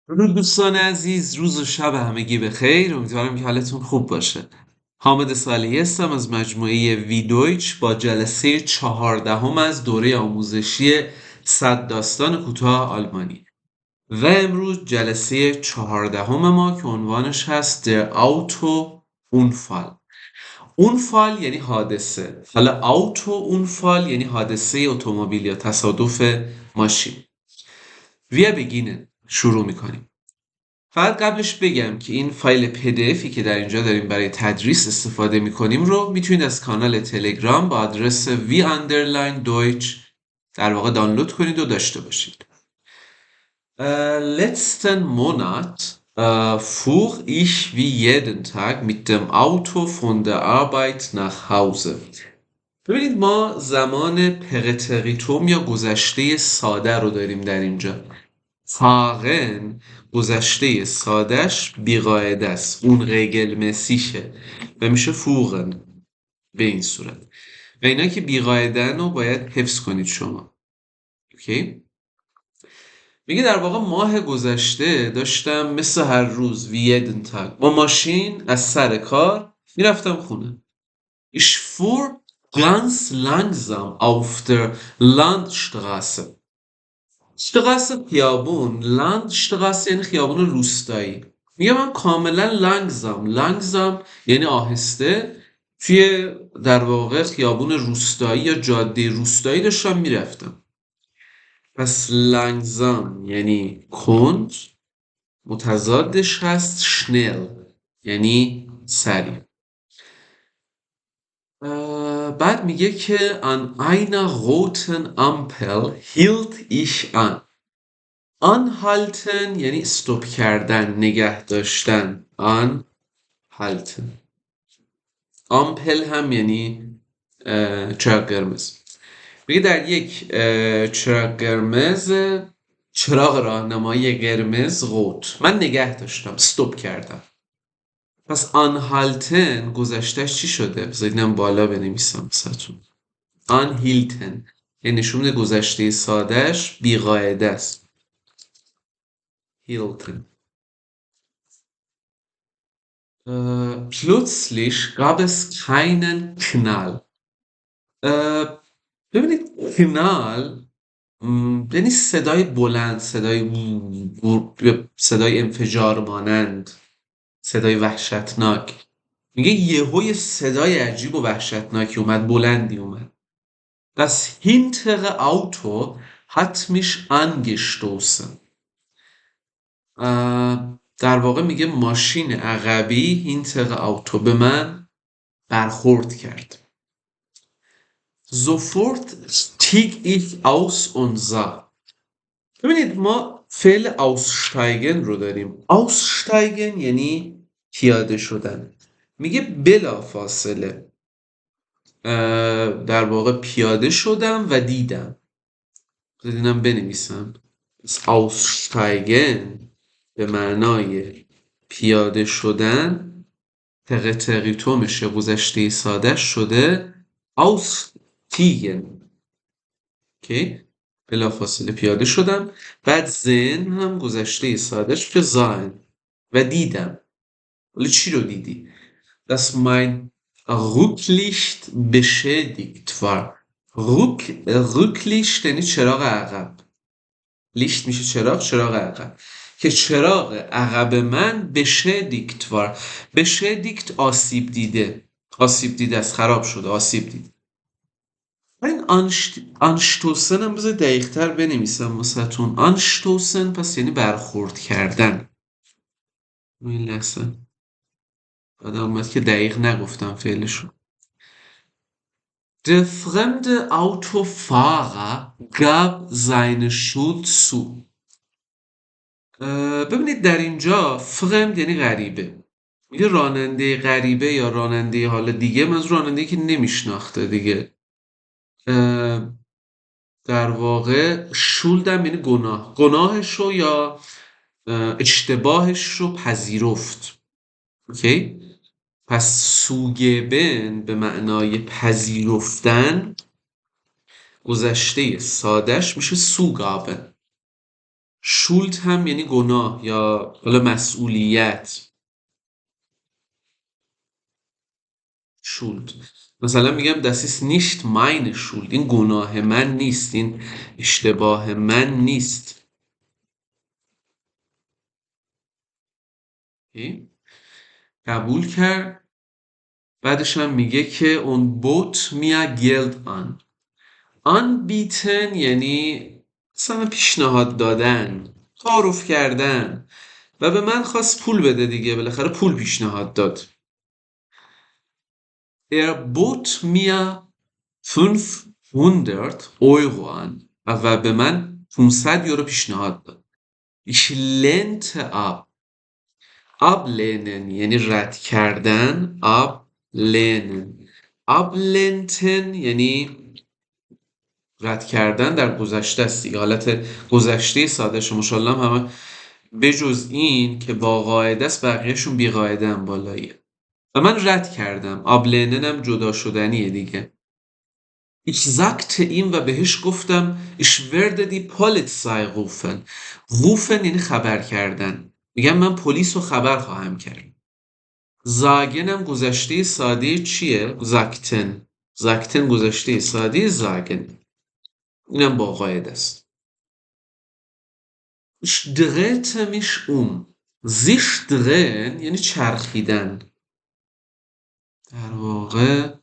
درود دوستان عزیز، روز و شب همگی به خیر. امیدوارم که حالتون خوب باشه. حامد صالحی هستم از مجموعه ویدویچ با جلسه 14 از دوره آموزشی 100 داستان کوتاه آلمانی و امروز جلسه 14 ما که عنوانش هست در آوتو اونفال. اونفال یعنی حادثه، حالا آوتو اونفال یعنی حادثه اتومبیل یا تصادف ماشین. ویا بگینن شروع میکنیم. فقط قبلش بگم که این فایل PDFی که در اینجا داریم برای تدریس استفاده میکنیم رو میتونید از کانال تلگرام با آدرس v_deutsch در واقع دانلود کنید و داشته باشید. Letzten Monat fuhr ich wie jeden Tag mit dem Auto von der Arbeit nach Hause. ببینید ما زمان پرتریتوم یا گذشته ساده رو داریم در اینجا. فاغن گذشته سادش بیقاعده است، اون ریگلمسیشه و میشه فوغن به این صورت و اینا که بیقاعدن رو باید حفظ کنید شما. اوکی؟ میگه در واقع ماه گذشته داشتم مثل هر روز ویدن تاگ با ماشین از سر کار میرفتم خونه. Ich fuhr ganz langsam auf der Landstraße. شتراس خیابون، لندشتراس یعنی خیابون روستایی. میگه من کاملا لنگزام یعنی آهسته توی در واقع خیابون روستایی یا جاده روستایی داشتم میرفتم. پس لنگزام یعنی کند، متضادش هست شنل یعنی سریع. بعد میگه که an einer roten Ampel hielt ich an. anhalten یعنی استوب کردن، نگه داشتن. anhalten. آمپل هم یعنی چراغ قرمز. میگه در یک چراغ قرمز، چراغ راهنمایی قرمز روت، من نگه داشتم، استوب کردم. پس anhalten گذشتهش چی شده؟ بذارید اینم بالا بنویسم واسهتون. anhielten یعنی نشون میده گذشته سادهش بیقاعده است. hielten. Plötzlich gab es keinen Knall. ببینید knall یعنی صدای بلند، صدای انفجار مانند، صدای وحشتناک. میگه یهو صدای عجیب و وحشتناکی اومد، بلندی اومد. Das hintere Auto hat mich angestoßen. در واقع میگه ماشین عقبی هینتر آوتو به من برخورد کرد. sofort stieg ich aus und sah. ببینید ما فعل aussteigen رو داریم. aussteigen یعنی پیاده شدن. میگه بلا فاصله در واقع پیاده شدم و دیدم. بذارینم بنویسم. aussteigen به معنای پیاده شدن، تقیتومشه گذشته ساده شده ausstiegen. اوکی؟ بلا فاصله پیاده شدم. بعد زن هم گذشته سادهش که زاین و دیدم. ولی چی رو دیدی؟ dass mein Rücklicht beschädigt war. Rücklicht یعنی چراغ عقب. لیشت میشه چراغ عقب. که چراغ عقب من beschädigt war. beschädigt آسیب دیده است، خراب شده، آسیب دیده. این anstoßen هم بذار دقیق تر بنویسم واسهتون. anstoßen پس یعنی برخورد کردن. این لحظه بعد اومد که دقیق نگفتم فعلشو. Der fremde Autofahrer gab seine Schuld zu. ببینید در اینجا فرند یعنی غریبه. میگه راننده غریبه یا راننده حال دیگه، من راننده که نمیشناخته دیگه. در واقع شولدم یعنی گناهش رو یا اشتباهش رو پذیرفت. اوکی؟ پس سوگبن به معنای پذیرفتن، گذشته سادش میشه سوگابن. شولد هم یعنی گناه یا حالا مسئولیت. شولد مثلا میگم das ist nicht meine Schuld، این گناه من نیست، این اشتباه من نیست. اوکی؟ قبول کرد. بعدش هم میگه که اون بوت میا گلد آن بیتن یعنی مثلا پیشنهاد دادن، تعارف کردن، و به من خواست پول بده دیگه، بالاخره پول پیشنهاد داد. bot mir 500 € و به من 500 یورو پیشنهاد داد. Ich lehnte ab. ablehnen یعنی رد کردن. ablehnen. ablehnten یعنی رد کردن در گذشته است دیگه، حالت گذشته ساده شه. ماشاءالله همه بجز این که با قاعده است بقیهشون بی قاعده هم بالاییه. و من رد کردم. ablehnen هم جدا شدنیه دیگه. Ich sagte ihm و بهش گفتم ich werde die Polizei rufen. rufen یعنی خبر کردن. میگم من پلیس رو خبر خواهم کرد. sagen هم گذشته ساده چیه؟ sagten. sagten گذشته ساده sagen. اینم با قاعده است. Ich drehte mich sich drehen یعنی چرخیدن. در واقع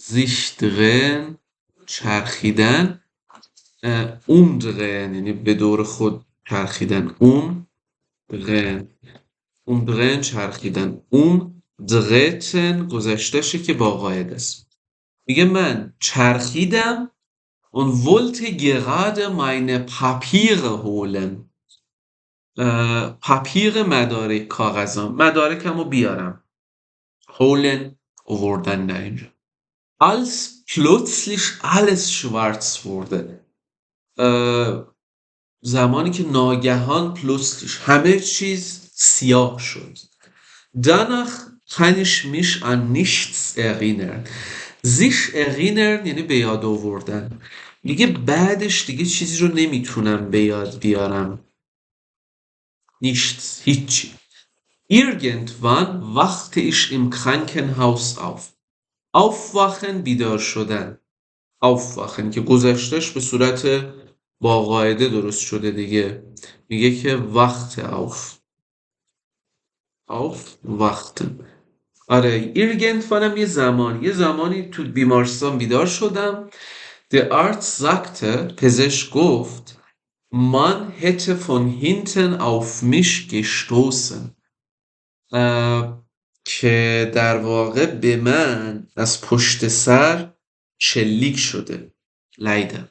sich drehen چرخیدن. umdrehen یعنی به دور خود چرخیدن. umdrehen. umdrehen چرخیدن. umdrehten گذشتهشه که با قاعده است. میگه من چرخیدم und wollte gerade meine Papiere holen. پاپیر مدارک، کاغذام، مدارکمو بیارم. holen آوردن در اینجا. als plötzlich alles schwarz wurde. زمانی که ناگهان plötzlich همه چیز سیاه شد. danach kann ich mich an nichts erinnern. sich erinnern یعنی به یاد آوردن. دیگه بعدش دیگه چیزی رو نمیتونم به یاد بیارم. nichts هیچی. irgendwann wachte ich im Krankenhaus auf. aufwachen بیدار شدن. aufwachen که گذشتش به صورت با قاعده درست شده دیگه. میگه که وقت aufwachten. آره irgendwann هم یه زمانی تو بیمارستان بیدار شدم. der Arzt sagte پزشک گفت man hätte von hinten auf mich gestoßen. که در واقع به من از پشت سر شلیک شده. لیدن.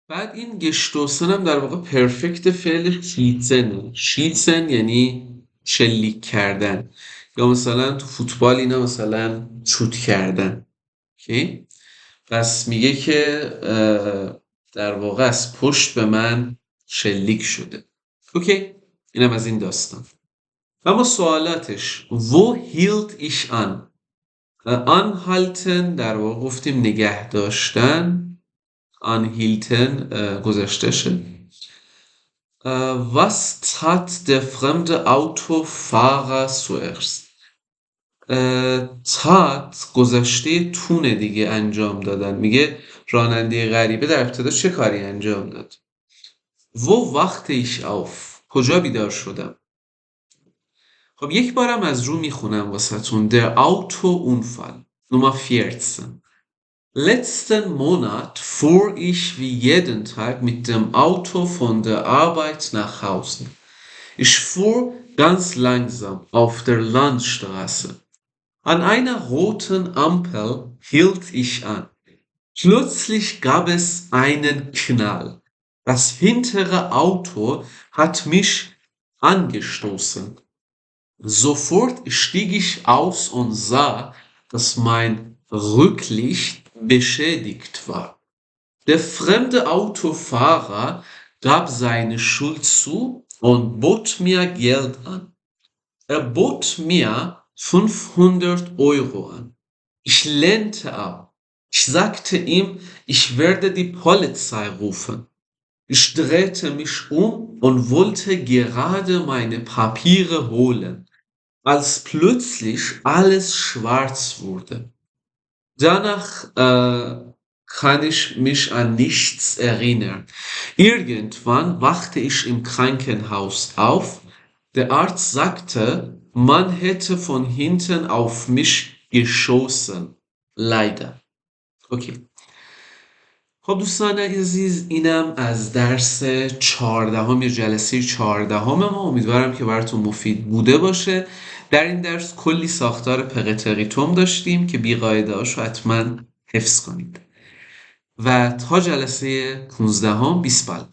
بعد این گشتوسن هم در واقع پرفکت فعل شیتسنه. شیتسن یعنی شلیک کردن، یا مثلا تو فوتبال اینا مثلا شوت کردن. اوکی؟ پس میگه که در واقع از پشت به من شلیک شده. اوکی؟ اینم از این داستان. اما سوالاتش wo hielt ich an. anhalten در واقع گفتیم نگه داشتن. anhielten گذشتهشه. was tat der fremde Autofahrer zuerst. tat گذشته تونه دیگه، انجام دادن. میگه راننده غریبه در ابتدا چه کاری انجام داد. wo wachte ich auf. کجا بیدار شدم. خب یک بارم از رو میخونم واسهتون. der Autounfall Nummer 14. Letzten Monat fuhr ich wie jeden Tag mit dem Auto von der Arbeit nach Hause. Ich fuhr ganz langsam auf der Landstraße. An einer roten Ampel hielt ich an. Plötzlich gab es einen Knall. Das hintere Auto hat mich angestoßen. Sofort stieg ich aus und sah, dass mein Rücklicht beschädigt war. Der fremde Autofahrer gab seine Schuld zu und bot mir Geld an. Er bot mir 500 € an. Ich lehnte ab. Ich sagte ihm, ich werde die Polizei rufen. Ich drehte mich um und wollte gerade meine Papiere holen, als plötzlich alles schwarz wurde. Danach kann ich mich an nichts erinnern. Irgendwann wachte ich im Krankenhaus auf. Der Arzt sagte, man hätte von hinten auf mich geschossen. Leider. اوکی. خب دوستان عزیز، اینم از درس 14 یا جلسه 14 ما. امیدوارم که براتون مفید بوده باشه. در این درس کلی ساختار پرتریتوم داشتیم که بی قاعده هاشو حتما حفظ کنید و تا جلسه 15 بیسپال